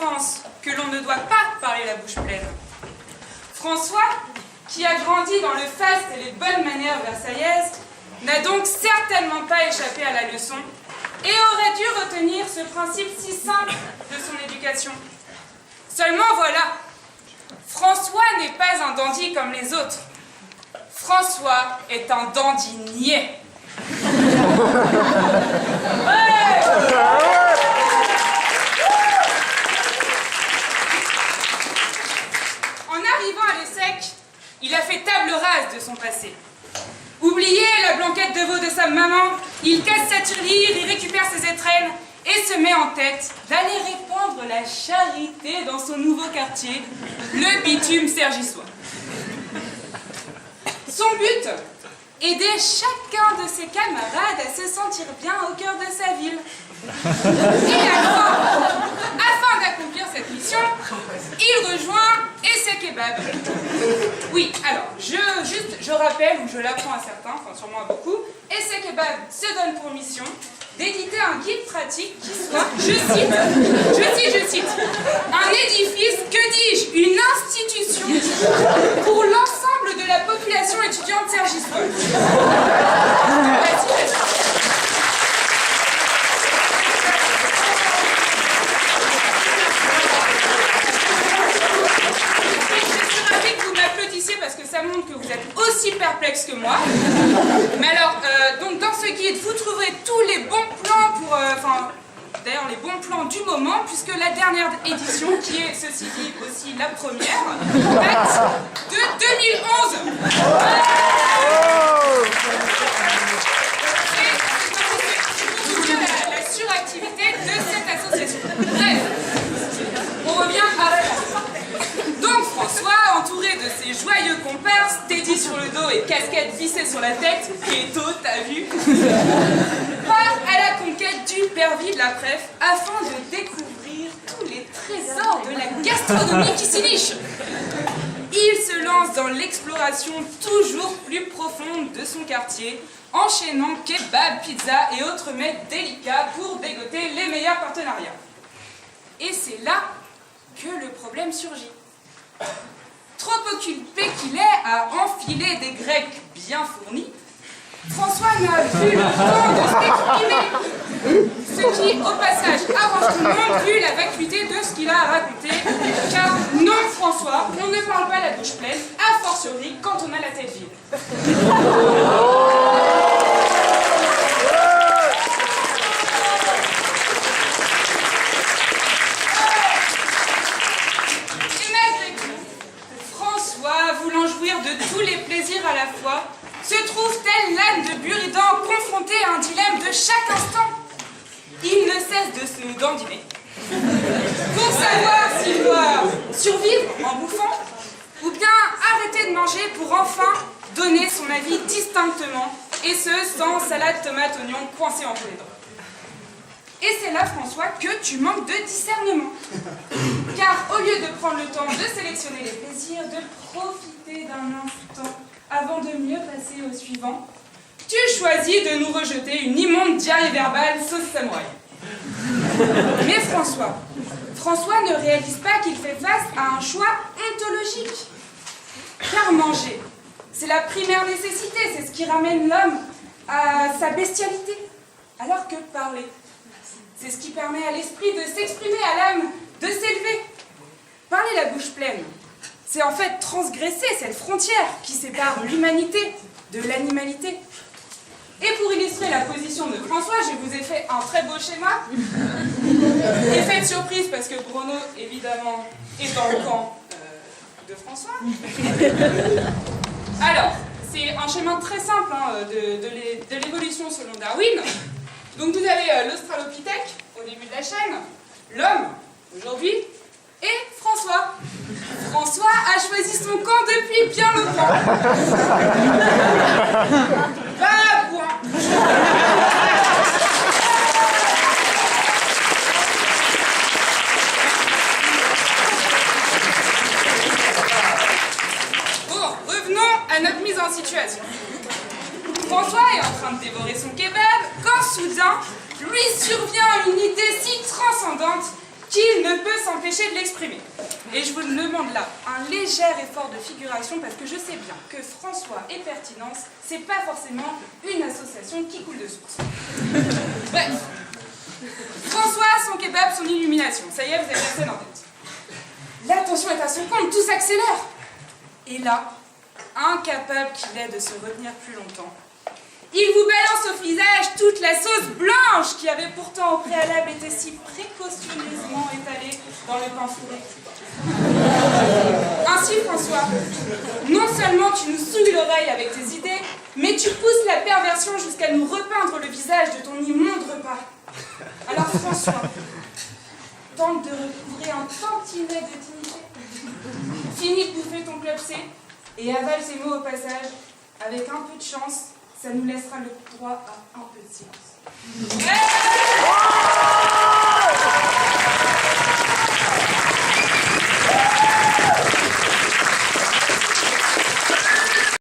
enfance que l'on ne doit pas parler la bouche pleine. François, qui a grandi dans le faste et les bonnes manières versaillaises, n'a donc certainement pas échappé à la leçon et aurait dû retenir ce principe si simple de son éducation. Seulement voilà, François n'est pas un dandy comme les autres. François est un dandy niais. Ouais. En arrivant à l'ESSEC, il a fait table rase de son passé. Oublié la blanquette de veau de sa maman, il casse sa tirelire, il récupère ses étrennes et se met en tête d'aller répandre la charité dans son nouveau quartier, le bitume sergissois. Son but, aider chacun de ses camarades à se sentir bien au cœur de sa ville. Et afin d'accomplir cette mission, il rejoint Essai Kebab. Oui, alors, je rappelle, ou je l'apprends à certains, enfin sûrement à beaucoup, Essai Kebab se donne pour mission d'éditer un guide pratique qui soit, je cite, un édifice, que dis-je, une institution pour l'ensemble de la population étudiante sergissoise. Parce que ça montre que vous êtes aussi perplexe que moi. Mais alors, donc dans ce guide, vous trouverez tous les bons plans pour... d'ailleurs, les bons plans du moment, puisque la dernière édition, qui est, ceci dit, aussi la première, date de 2011. C'est pour vous dire la suractivité de cette association. Bref, on revient à... Donc François, entouré de ses joyeux comparses, Teddy sur le dos et casquette vissée sur la tête, Keto, t'as vu, part à la conquête du pervis de la Pref afin de découvrir tous les trésors de la gastronomie qui s'y niche. Il se lance dans l'exploration toujours plus profonde de son quartier, enchaînant kebab, pizza et autres mets délicats pour dégoter les meilleurs partenariats. Et c'est là que le problème surgit. Trop occupé qu'il est à enfiler des grecs bien fournis, François n'a plus le temps de s'exprimer. Ce qui, au passage, arrange tout le monde vu la vacuité de ce qu'il a à raconter. Car non, François, on ne parle pas la bouche pleine, a fortiori quand on a la tête vide. Voulant jouir de tous les plaisirs à la fois, se trouve tel l'âne de Buridan confronté à un dilemme de chaque instant. Il ne cesse de se dandiner pour savoir s'il doit survivre en bouffant ou bien arrêter de manger pour enfin donner son avis distinctement, et ce sans salade, tomate, oignon coincés entre les dents. Et c'est là, François, que tu manques de discernement. Car au lieu de prendre le temps de sélectionner les plaisirs, de profiter d'un instant avant de mieux passer au suivant, tu choisis de nous rejeter une immonde diarrhée verbale sauce samouraï. Mais François ne réalise pas qu'il fait face à un choix ontologique. Car manger, c'est la primaire nécessité, c'est ce qui ramène l'homme à sa bestialité. Alors que parler, c'est ce qui permet à l'esprit de s'exprimer, à l'âme de s'élever. Parler la bouche pleine, c'est en fait transgresser cette frontière qui sépare l'humanité de l'animalité. Et pour illustrer la position de François, je vous ai fait un très beau schéma. Effet de surprise parce que Bruno, évidemment, est dans le camp de François. Alors, c'est un schéma très simple de l'évolution selon Darwin. Donc vous avez l'Australopithèque au début de la chaîne, l'homme aujourd'hui, et François. François a choisi son camp depuis bien longtemps. Babouin. Bon, revenons à notre mise en situation. François est en train de dévorer son kebab quand soudain lui survient une idée si transcendante qu'il ne peut s'empêcher de l'exprimer. Et je vous demande là un léger effort de figuration parce que je sais bien que François et Pertinence, c'est pas forcément une association qui coule de source. Bref. François, son kebab, son illumination. Ça y est, vous avez la scène en tête. L'attention est à son compte, tout s'accélère. Et là, incapable qu'il est de se retenir plus longtemps, il vous balance au visage toute la sauce blanche qui avait pourtant au préalable été si précautionneusement étalée dans le pain fourré. Ainsi, François, non seulement tu nous souilles l'oreille avec tes idées, mais tu pousses la perversion jusqu'à nous repeindre le visage de ton immonde repas. Alors François, tente de recouvrer un tantinet de dignité. Finis de bouffer ton club C et avale ces mots au passage. Avec un peu de chance, ça nous laissera le droit à un peu de silence. Ouais.